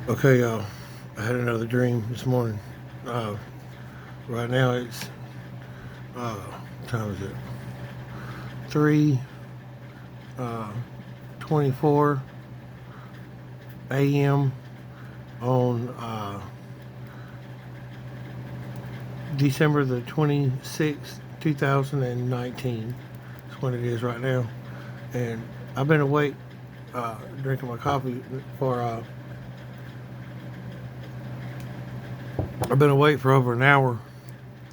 Okay, y'all. I had another dream this morning. Uh, right now it's what time is it? 3:24 a.m. on December the 26th, 2019. That's what it is right now. And I've been awake, drinking my coffee for. I've been awake for over an hour,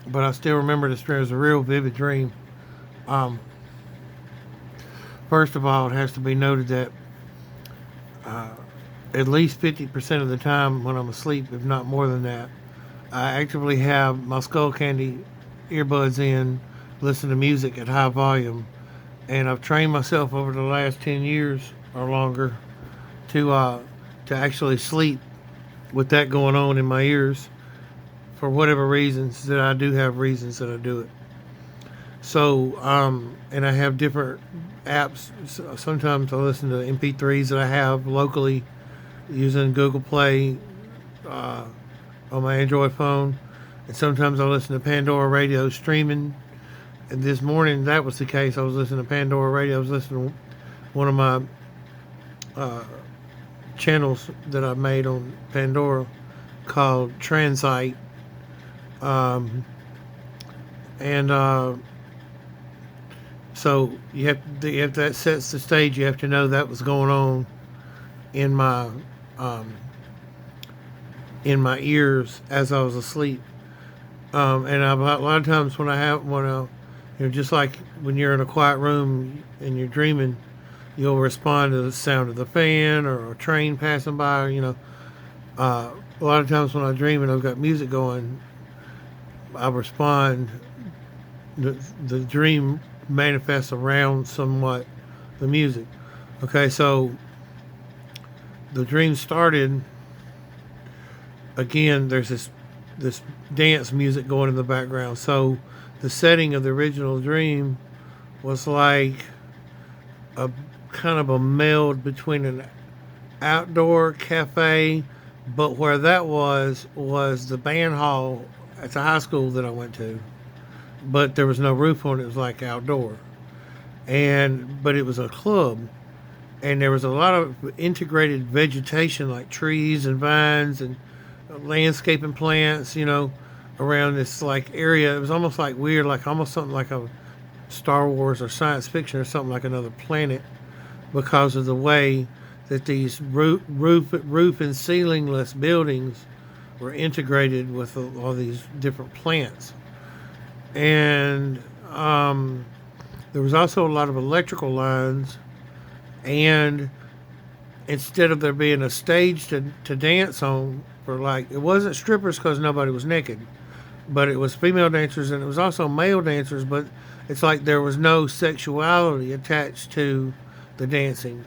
but I still remember this dream as a real vivid dream. Um, First of all, it has to be noted that at least 50% of the time when I'm asleep, if not more than that, I actively have my skull candy earbuds in, listen to music at high volume, and I've trained myself over the last 10 years or longer to uh, to actually sleep with that going on in my ears for whatever reasons that I do have reasons that I do it. So, and I have different apps. Sometimes I listen to MP3s that I have locally using Google Play uh, on my Android phone. And sometimes I listen to Pandora Radio streaming. And this morning that was the case. I was listening to Pandora Radio. I was listening to one of my uh, channels that I made on Pandora called Transite. Um, and So you have that sets the stage. You have to know that was going on in my um, in my ears as I was asleep. A lot of times when I, just like when you're in a quiet room and you're dreaming, you'll respond to the sound of the fan or a train passing by. A lot of times when I dream and I've got music going, I respond. The dream manifests around somewhat the music. Okay, so the dream started again. There's this dance music going in the background. So the setting of the original dream was like a kind of a meld between an outdoor cafe, but where that was the band hall at the high school that I went to. But there was no roof on it. It was like outdoor, but it was a club, and there was a lot of integrated vegetation like trees and vines and landscaping plants. Around this like area. It was almost like weird, like almost something like a Star Wars or science fiction or something like another planet because of the way that these roof and ceilingless buildings were integrated with all these different plants. And there was also a lot of electrical lines, and instead of there being a stage to dance on for like it wasn't strippers because nobody was naked, but it was female dancers and it was also male dancers, but it's like there was no sexuality attached to the dancing.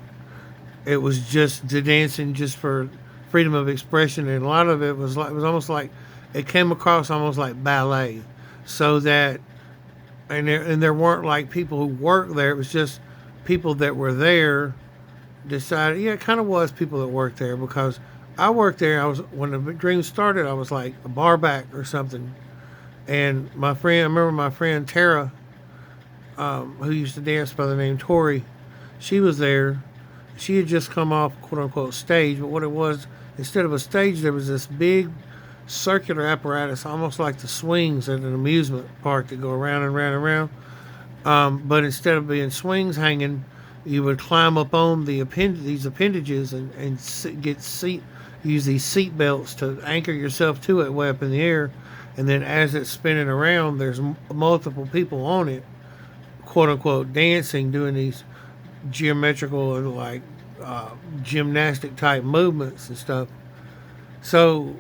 It was just the dancing just for freedom of expression, and a lot of it was almost like it came across almost like ballet, so that and there weren't like people who worked there. It was just people that were there decided. Yeah, it kind of was people that worked there because I worked there. I was when the dream started. I was like a bar back or something, and I remember my friend Tara, who used to dance by the name Tori. She was there. She had just come off quote unquote stage, but what it was, instead of a stage, there was this big circular apparatus, almost like the swings at an amusement park that go around and around and around. But instead of being swings hanging, you would climb up on these appendages and use these seat belts to anchor yourself to it way up in the air. And then as it's spinning around, there's multiple people on it, quote unquote, dancing, doing these geometrical and like gymnastic type movements and stuff. So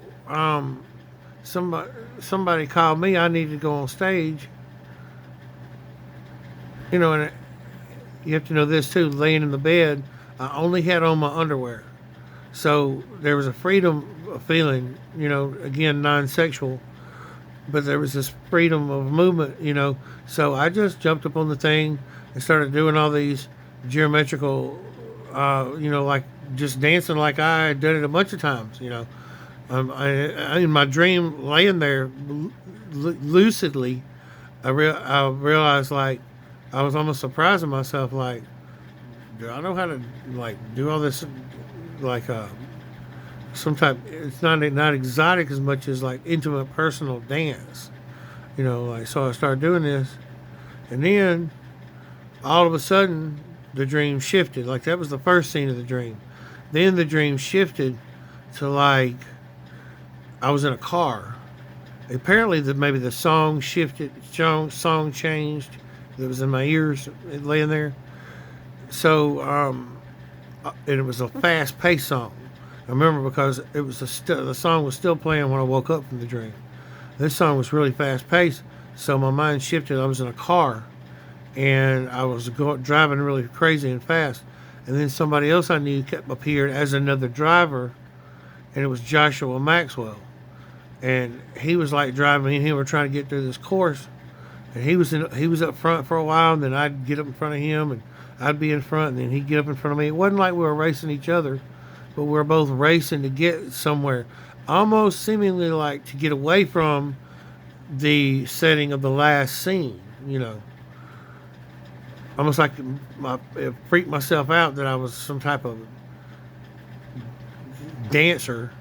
somebody called me. I needed to go on stage. And you have to know this too. Laying in the bed, I only had on my underwear, so there was a freedom of feeling. Again, non-sexual, but there was this freedom of movement. So I just jumped up on the thing and started doing all these geometrical, like just dancing like I had done it a bunch of times. In my dream, laying there lucidly, I realized like I was almost surprising myself. Like, do I know how to like do all this? Like some type. It's not exotic as much as like intimate, personal dance. Like so I started doing this, and then all of a sudden the dream shifted. Like that was the first scene of the dream. Then the dream shifted to like I was in a car. Apparently, maybe the song shifted, song changed. That was in my ears, laying there. So, and it was a fast-paced song. I remember because it was the song was still playing when I woke up from the dream. This song was really fast-paced, so my mind shifted. I was in a car, and I was driving really crazy and fast. And then somebody else I knew appeared as another driver, and it was Joshua Maxwell. And he was like driving me and him were trying to get through this course, and he was up front for a while, and then I'd get up in front of him and I'd be in front, and then he'd get up in front of me. It wasn't like we were racing each other, but we were both racing to get somewhere, almost seemingly like to get away from the setting of the last scene. Almost like it freaked myself out that I was some type of dancer.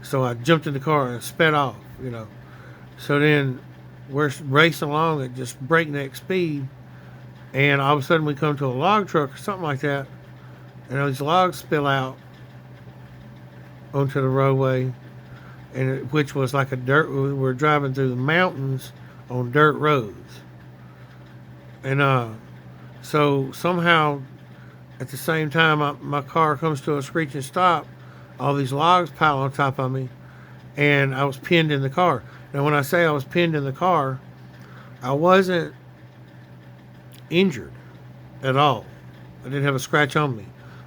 So I jumped in the car and sped off. So then we're racing along at just breakneck speed, and all of a sudden we come to a log truck or something like that, and these logs spill out onto the roadway, which was like we're driving through the mountains on dirt roads. And so somehow at the same time my car comes to a screeching stop, all these logs pile on top of me, and I was pinned in the car. Now, when I say I was pinned in the car, I wasn't injured at all. I didn't have a scratch on me.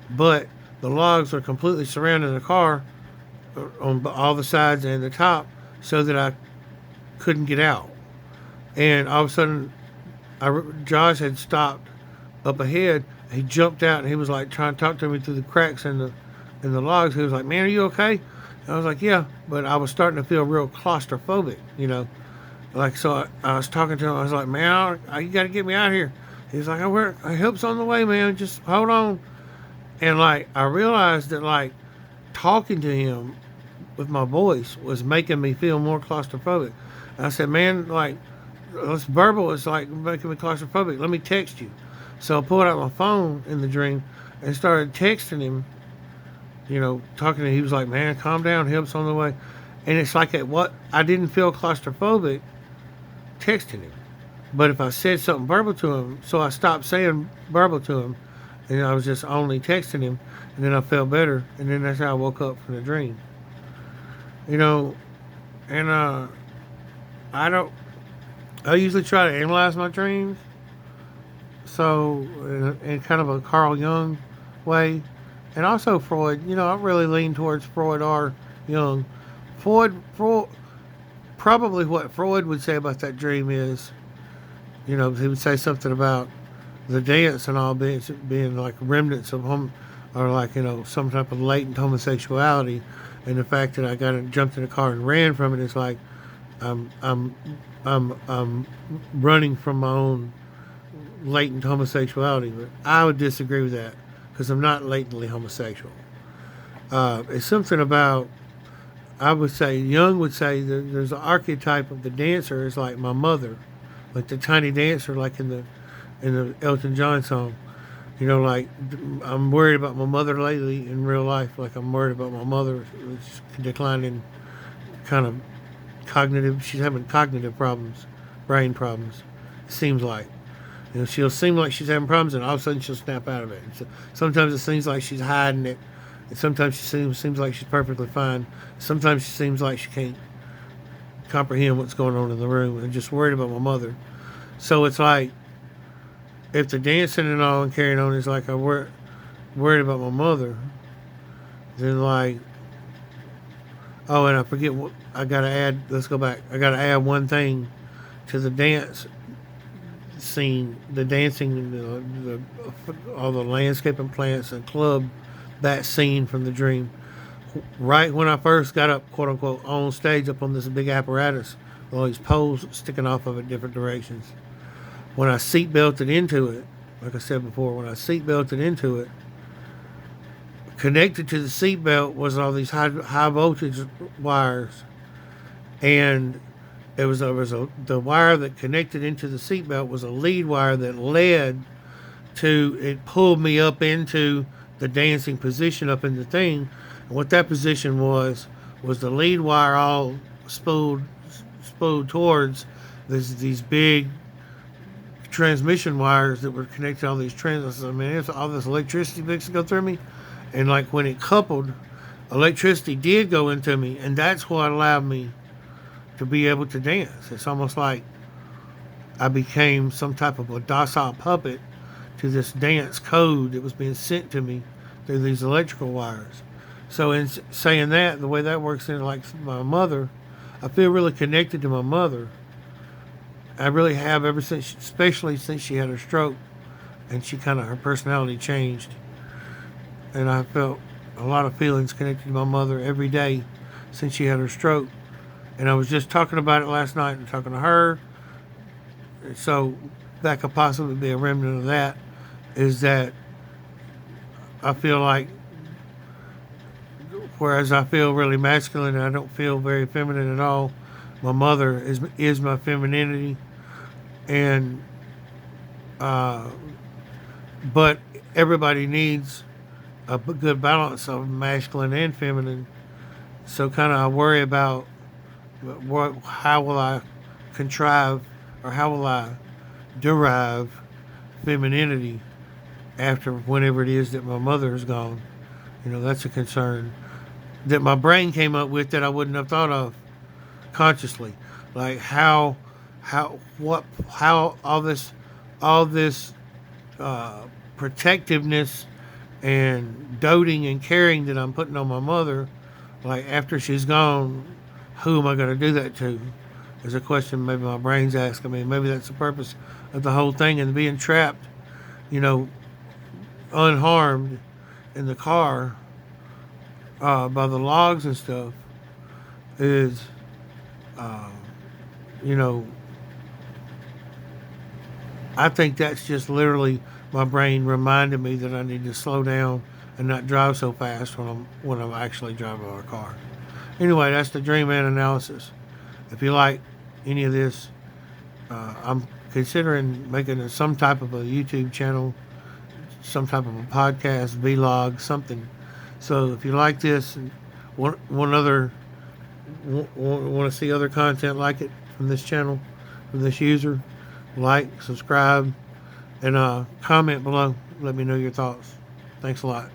But the logs were completely surrounding the car on all the sides and the top so that I couldn't get out. And all of a sudden, Josh had stopped up ahead. He jumped out and he was like trying to talk to me through the cracks in the logs. He was like, "Man, are you okay?" And I was like, "Yeah," but I was starting to feel real claustrophobic, Like, so I was talking to him. I was like, "Man, you got to get me out of here." He's like, "Help's on the way, man. Just hold on." And like, I realized that like talking to him with my voice was making me feel more claustrophobic. And I said, "Man, like, this verbal is like making me claustrophobic. Let me text you." So I pulled out my phone in the dream and started texting him. Talking to him. He was like, "Man, calm down. Help's on the way." And it's like I didn't feel claustrophobic texting him. But if I said something verbal to him, so I stopped saying verbal to him, and I was just only texting him, and then I felt better, and then that's how I woke up from the dream. And I usually try to analyze my dreams, so in kind of a Carl Jung way, and also Freud. I really lean towards Freud or Jung. Freud, probably what Freud would say about that dream is, he would say something about the dance and all being like remnants of or like some type of latent homosexuality, and the fact that I jumped in the car and ran from it is like I'm running from my own latent homosexuality. But I would disagree with that because I'm not latently homosexual. It's something about, I would say, Jung would say that there's an archetype of the dancer is like my mother, like the tiny dancer, like in the Elton John song. Like I'm worried about my mother lately in real life. Like I'm worried about my mother declining, kind of cognitive. She's having cognitive problems, brain problems. It seems like. She'll seem like she's having problems, and all of a sudden she'll snap out of it. So sometimes it seems like she's hiding it, and sometimes she seems like she's perfectly fine. Sometimes she seems like she can't comprehend what's going on in the room, and just worried about my mother. So it's like, if the dancing and all and carrying on is like I'm worried about my mother, then like, oh, and I forget what I gotta add. Let's go back. I gotta add one thing to the dance scene, the dancing, all the landscaping plants and club, that scene from the dream. Right when I first got up, quote unquote, on stage up on this big apparatus, with all these poles sticking off of it different directions. When I seat belted into it, like I said before, when I seat belted into it, connected to the seat belt was all these high voltage wires, and the wire that connected into the seat belt was a lead wire that led to it pulled me up into the dancing position up in the thing. And what that position was the lead wire all spooled towards these big transmission wires that were connected to all these transistors. I mean, it's all this electricity mix to go through me. And like when it coupled, electricity did go into me, and that's what allowed me to be able to dance. It's almost like I became some type of a docile puppet to this dance code that was being sent to me through these electrical wires. So in saying that, the way that works in like my mother, I feel really connected to my mother. I really have ever since, especially since she had her stroke, and her personality changed. And I felt a lot of feelings connected to my mother every day since she had her stroke. And I was just talking about it last night and talking to her. So that could possibly be a remnant of that, is that I feel like, whereas I feel really masculine and I don't feel very feminine at all, my mother is my femininity. And but everybody needs a good balance of masculine and feminine. So kind of I worry about how will I contrive, or how will I derive femininity after whenever it is that my mother is gone. That's a concern that my brain came up with that I wouldn't have thought of consciously. Like how all this protectiveness and doting and caring that I'm putting on my mother, like after she's gone, who am I going to do that to? Is a question maybe my brain's asking me. Maybe that's the purpose of the whole thing, and being trapped, unharmed in the car by the logs and stuff is, I think that's just literally my brain reminded me that I need to slow down and not drive so fast when I'm actually driving my car. Anyway, that's the Dream Man analysis. If you like any of this, I'm considering making some type of a YouTube channel, some type of a podcast, vlog, something. So if you like this and want to see other content like it from this channel, from this user, like, subscribe, and comment below. Let me know your thoughts. Thanks a lot.